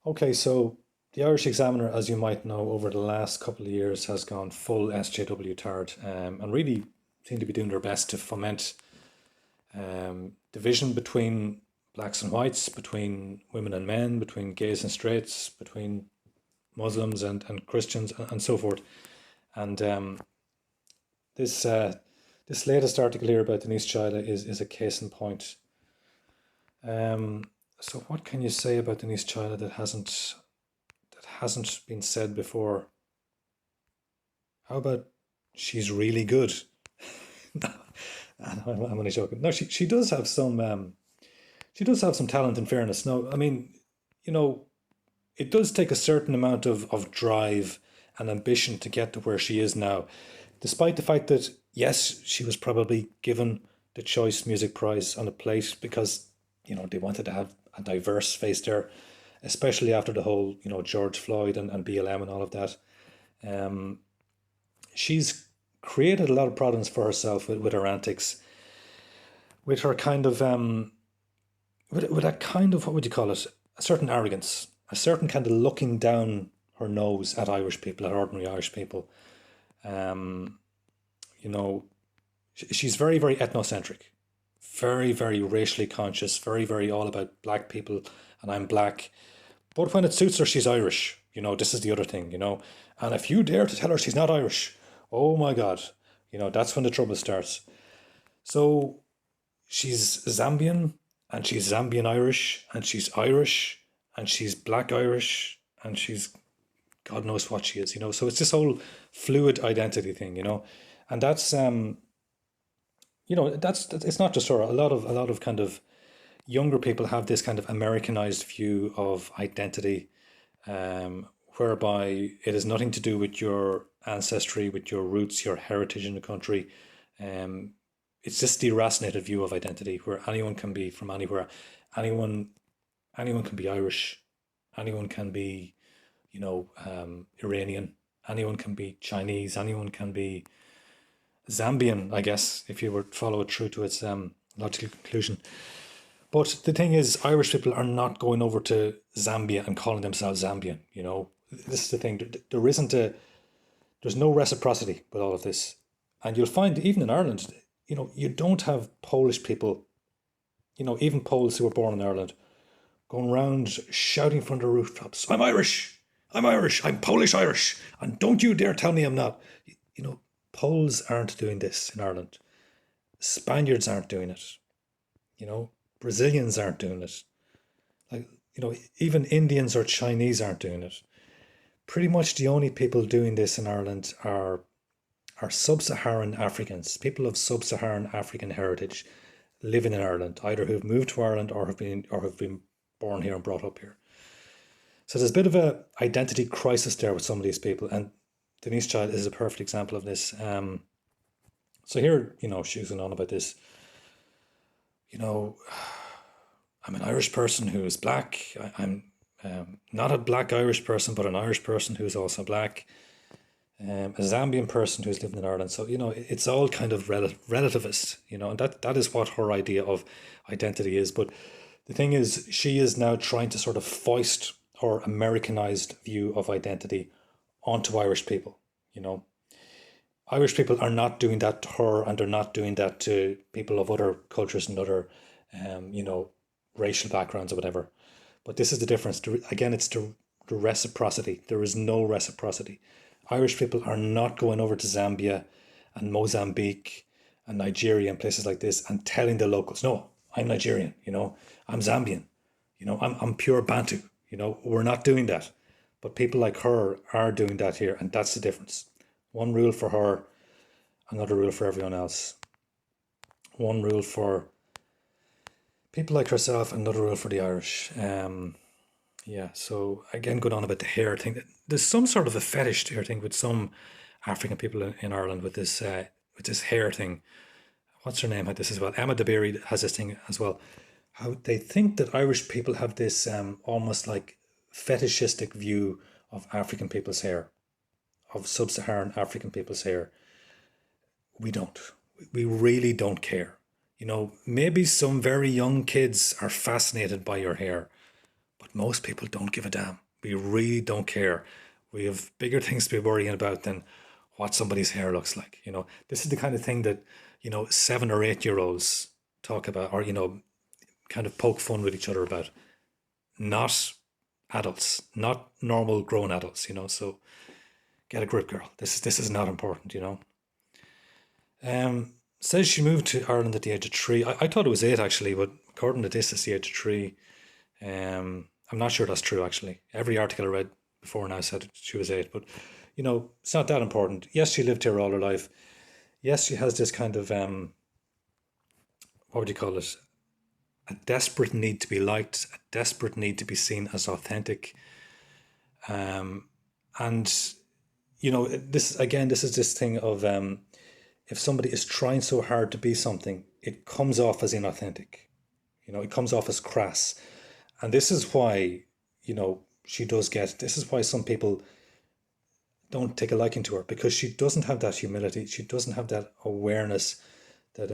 Okay, so the Irish Examiner, as you might know, over the last couple of years has gone full SJW tard, and really seem to be doing their best to foment division between blacks and whites, between women and men, between gays and straights, between Muslims and Christians, and so forth. And this this latest article here about Denise Chila is a case in point. Um, so what can you say about Denise Chila that hasn't been said before? How about she's really good? I'm only joking. No, she does have some she does have some talent. In fairness, no, I mean, you know, it does take a certain amount of drive and ambition to get to where she is now, despite the fact that yes, she was probably given the Choice Music Prize on a plate because they wanted to have a diverse face there, especially after the whole George Floyd and BLM and all of that. Um, she's created a lot of problems for herself with her antics, with her kind of with that kind of, what would you call it, a certain arrogance, a certain kind of looking down her nose at Irish people, at ordinary Irish people. Um, you know, she's very, very ethnocentric, very, very racially conscious, very, very all about black people, and I'm black. But when it suits her, she's Irish. This is the other thing. And if you dare to tell her she's not Irish, oh my God, that's when the trouble starts. So she's Zambian, and she's Zambian Irish, and she's Irish, and she's Black Irish, and she's God knows what she is. So it's this whole fluid identity thing. And that's it's not just her. A lot of kind of younger people have this kind of Americanized view of identity, whereby it has nothing to do with your ancestry, with your roots, your heritage in the country. Um, it's this deracinated view of identity where anyone can be from anywhere, anyone anyone can be Irish, anyone can be Iranian, anyone can be Chinese, anyone can be Zambian, I guess, if you were to follow it through to its logical conclusion. But the thing is, Irish people are not going over to Zambia and calling themselves Zambian. This is the thing. There's no reciprocity with all of this, and you'll find even in Ireland, you don't have Polish people, even Poles who were born in Ireland, going around shouting from the rooftops, "I'm Irish! I'm Irish! I'm Polish Irish! And don't you dare tell me I'm not." You know, Poles aren't doing this in Ireland. Spaniards aren't doing it. You know, Brazilians aren't doing it. Like, even Indians or Chinese aren't doing it. Pretty much the only people doing this in Ireland are sub-Saharan Africans, people of sub-Saharan African heritage living in Ireland, either who've moved to Ireland or have been born here and brought up here. So there's a bit of a identity crisis there with some of these people, and Denise Child is a perfect example of this. So here, she was going on about this. You know, I'm an Irish person who is black. I'm not a black Irish person, but an Irish person who's also black. A Zambian person who's living in Ireland. So it's all kind of relativist. And that is what her idea of identity is. But the thing is, she is now trying to sort of foist her Americanized view of identity onto Irish people. You know, Irish people are not doing that to her, and they're not doing that to people of other cultures and other, um, you know, racial backgrounds or whatever. But this is the difference. Again, it's the reciprocity. There is no reciprocity. Irish people are not going over to Zambia and Mozambique and Nigeria and places like this and telling the locals, no, I'm Nigerian, I'm Zambian, I'm pure Bantu, we're not doing that. But people like her are doing that here, and that's the difference. One rule for her, another rule for everyone else. One rule for people like herself, another rule for the Irish. Yeah, so again, going on about the hair thing, there's some sort of a fetish there thing with some African people in Ireland with this hair thing. What's her name had this as well? Emma DeBerry has this thing as well. How they think that Irish people have this almost like fetishistic view of African people's hair, of sub-Saharan African people's hair. We don't. We really don't care. Maybe some very young kids are fascinated by your hair, But most people don't give a damn. We really don't care. We have bigger things to be worrying about than what somebody's hair looks like. This is the kind of thing that, 7 or 8 year olds talk about, or, kind of poke fun with each other about. Not adults, not normal grown adults, So get a grip, girl. This is not important. Says she moved to Ireland at the age of 3. I thought it was 8 actually, but according to this, it's the age of 3. I'm not sure that's true actually. Every article I read before now said she was 8, but it's not that important. Yes, she lived here all her life. Yes, she has this kind of what would you call it? A desperate need to be liked, a desperate need to be seen as authentic. And this is this thing of if somebody is trying so hard to be something, it comes off as inauthentic. It comes off as crass. And this is why, she does get, this is why some people don't take a liking to her, because she doesn't have that humility. She doesn't have that awareness that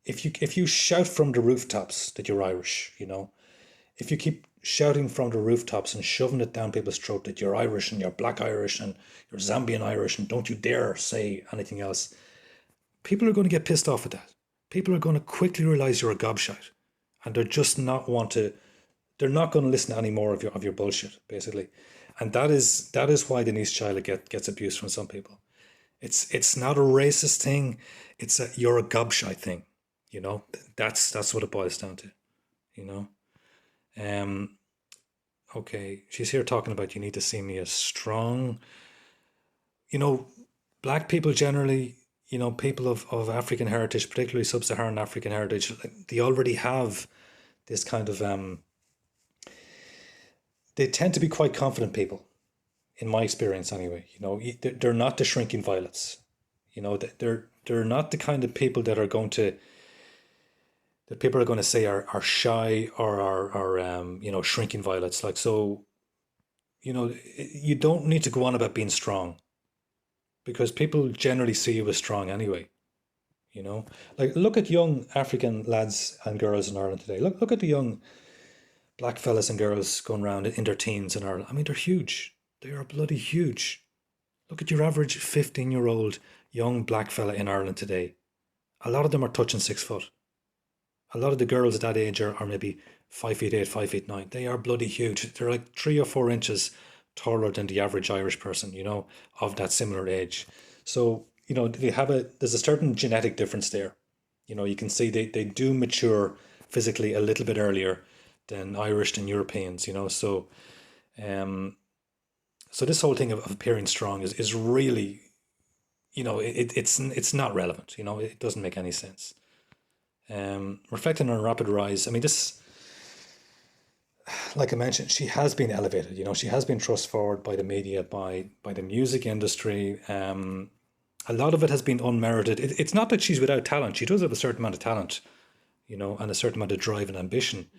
if you shout from the rooftops that you're Irish, if you keep shouting from the rooftops and shoving it down people's throat that you're Irish and you're Black Irish and you're Zambian Irish and don't you dare say anything else, people are going to get pissed off at that. People are going to quickly realize you're a gobshite, and they're just not they're not going to listen to any more of your bullshit, basically. And that is why Denise Chaila gets abused from some people. It's not a racist thing. It's you're a gobshite thing. That's what it boils down to. Okay, she's here talking about you need to see me as strong. Black people generally, people of African heritage, particularly sub-Saharan African heritage, they already have this kind of they tend to be quite confident people, in my experience anyway. They're not the shrinking violets. They're not the kind of people that people are going to say are shy or are shrinking violets. Like, so, you don't need to go on about being strong, because people generally see you as strong anyway. Like, look at young African lads and girls in Ireland today. Look at the young black fellas and girls going around in their teens in Ireland. I mean, they're huge. They are bloody huge. Look at your average 15-year-old young black fella in Ireland today. A lot of them are touching 6 foot. A lot of the girls at that age are maybe 5'8", 5'9". They are bloody huge. They're like 3 or 4 inches taller than the average Irish person, of that similar age. So, there's a certain genetic difference there. You can see they do mature physically a little bit earlier than Irish and Europeans, So, so this whole thing of appearing strong is really, it's not relevant. It doesn't make any sense. Reflecting on Rapid Rise, I mean, this, like I mentioned, she has been elevated. She has been thrust forward by the media, by the music industry. A lot of it has been unmerited. It's not that she's without talent. She does have a certain amount of talent, and a certain amount of drive and ambition.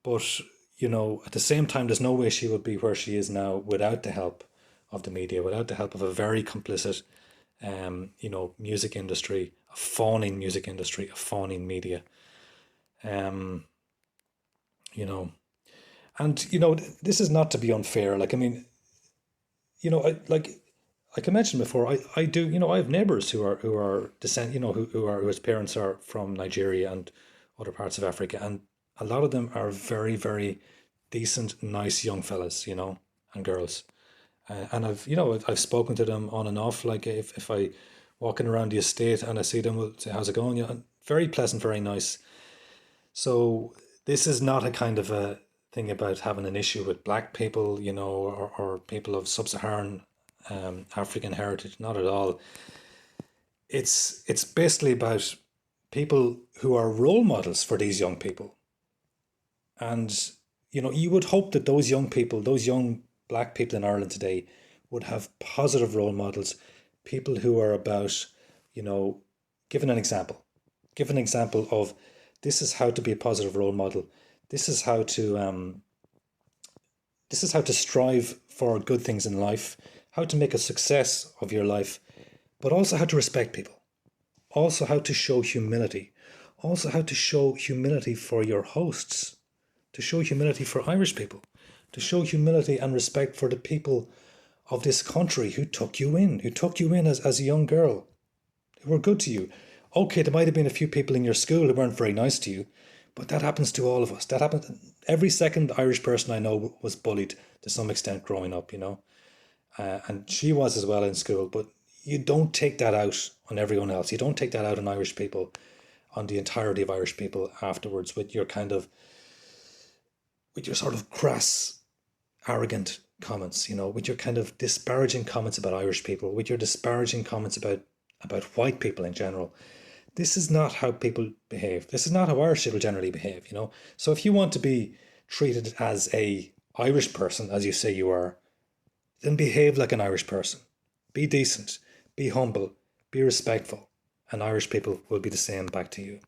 But, at the same time, there's no way she would be where she is now without the help of the media, without the help of a very complicit, music industry, a fawning music industry, a fawning media. And, this is not to be unfair. Like, I mean, like I mentioned before, I do, I have neighbors who are descent, whose parents are from Nigeria and other parts of Africa, and a lot of them are very, very decent, nice young fellas, and girls. And I've spoken to them on and off. Like, if I walking around the estate and I see them, we'll say, how's it going? Very pleasant, very nice. So this is not a kind of a thing about having an issue with black people, or people of sub-Saharan African heritage. Not at all. It's basically about people who are role models for these young people. And, you would hope that those young people, those young black people in Ireland today, would have positive role models, people who are about, give an example of this is how to be a positive role model. This is how to strive for good things in life, how to make a success of your life, but also how to respect people, also how to show humility, also how to show humility for your hosts. to show humility for Irish people, to show humility and respect for the people of this country who took you in, as a young girl, who were good to you. Okay, there might have been a few people in your school who weren't very nice to you, but that happens to all of us. That happens. Every second Irish person I know was bullied to some extent growing up, and she was as well in school. But you don't take that out on everyone else. You don't take that out on Irish people, on the entirety of Irish people afterwards with your sort of crass, arrogant comments, with your kind of disparaging comments about Irish people, with your disparaging comments about white people in general. This is not how people behave. This is not how Irish people generally behave, So if you want to be treated as a Irish person, as you say you are, then behave like an Irish person. Be decent, be humble, be respectful, and Irish people will be the same back to you.